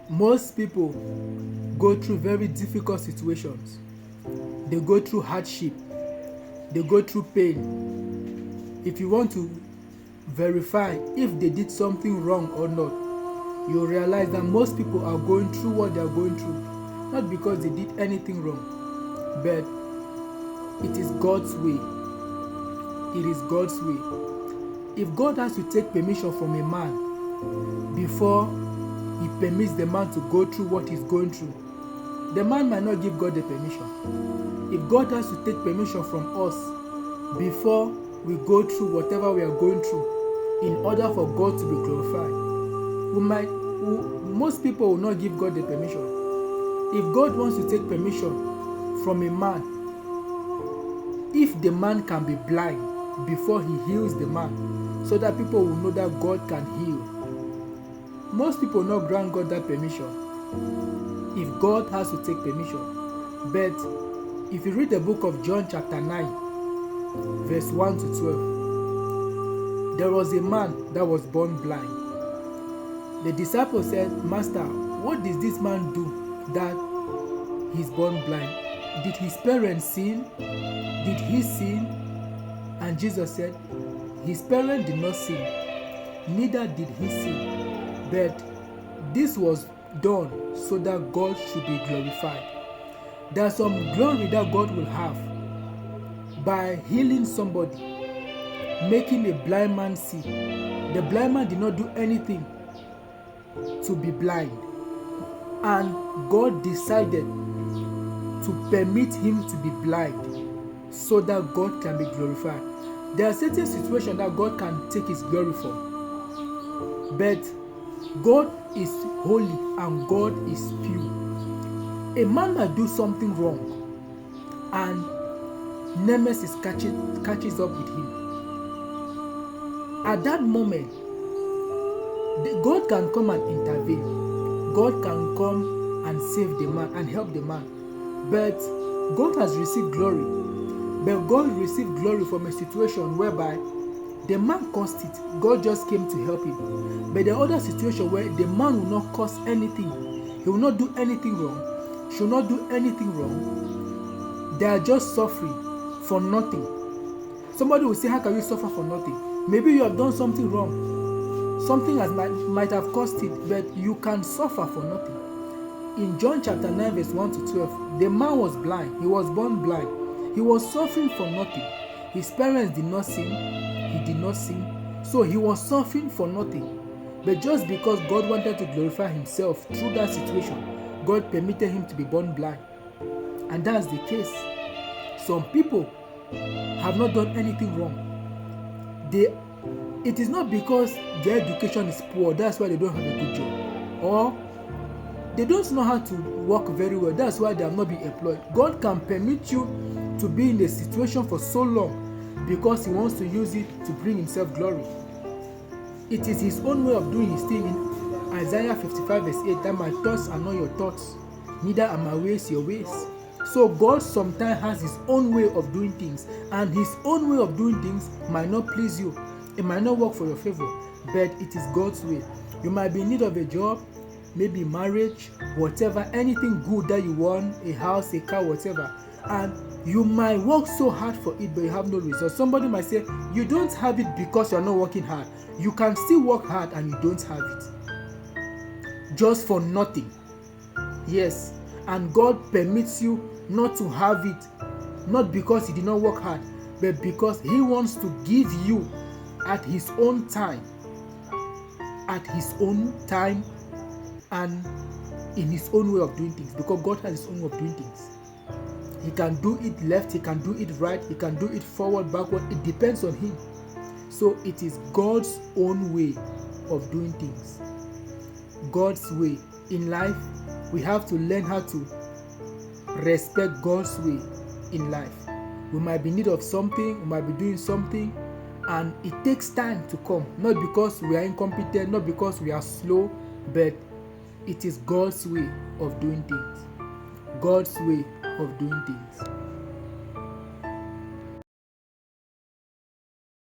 Most people go through very difficult situations. They go through hardship. They go through pain. If you want to verify if they did something wrong or not, you'll realize that most people are going through what they are going through, not because they did anything wrong, but it is God's way. It is God's way. If God has to take permission from a man before he permits the man to go through what he's going through, the man might not give God the permission. If God has to take permission from us before we go through whatever we are going through in order for God to be glorified, most people will not give God the permission. If God wants to take permission from a man, if the man can be blind before he heals the man, so that people will know that God can heal, most people will not grant God that permission if God has to take permission. But if you read the book of John chapter 9 verse 1 to 12, there was a man that was born blind. The disciples said, "Master, what did this man do that he's born blind? Did his parents sin? Did he sin?" And Jesus said, "His parents did not sin, neither did he sin. But this was done so that God should be glorified." There's some glory that God will have by healing somebody, making a blind man see. The blind man did not do anything to be blind, and God decided to permit him to be blind so that God can be glorified. There are certain situations that God can take his glory from, but God is holy and God is pure. A man might do something wrong and nemesis catches up with him. At that moment, God can come and intervene. God can come and save the man and help the man. But God has received glory. But God received glory from a situation whereby the man caused it. God just came to help him. But the other situation where the man will not cause anything. He will not do anything wrong. Should not do anything wrong. They are just suffering for nothing. Somebody will say, "How can you suffer for nothing?" Maybe you have done something wrong. Something might have caused it, but you can suffer for nothing. In John chapter 9 verse 1 to 12, the man was blind. He was born blind. He was suffering for nothing. His parents did not sin. He did not sin. So he was suffering for nothing. But just because God wanted to glorify himself through that situation, God permitted him to be born blind. And that's the case. Some people have not done anything wrong. It is not because their education is poor, that's why they don't have a good job. Or they don't know how to work very well, that's why they have not been employed. God can permit you to be in a situation for so long because he wants to use it to bring himself glory. It is his own way of doing his thing. In Isaiah 55 verse 8, that my thoughts are not your thoughts, neither are my ways your ways. So God sometimes has his own way of doing things, and his own way of doing things might not please you. It might not work for your favor, but it is God's way. You might be in need of a job, maybe marriage, whatever, anything good that you want, a house, a car, whatever, and you might work so hard for it, but you have no result. Somebody might say, you don't have it because you're not working hard. You can still work hard and you don't have it. Just for nothing. Yes, and God permits you not to have it, not because he did not work hard, but because he wants to give you at his own time, and in his own way of doing things, because God has his own way of doing things. He can do it left, he can do it right, he can do it forward, backward. It depends on him. So it is God's own way of doing things. God's way. In life, we have to learn how to respect God's way in life. We might be in need of something, we might be doing something, and it takes time to come. Not because we are incompetent, not because we are slow, but it is God's way of doing things. God's way of doing things.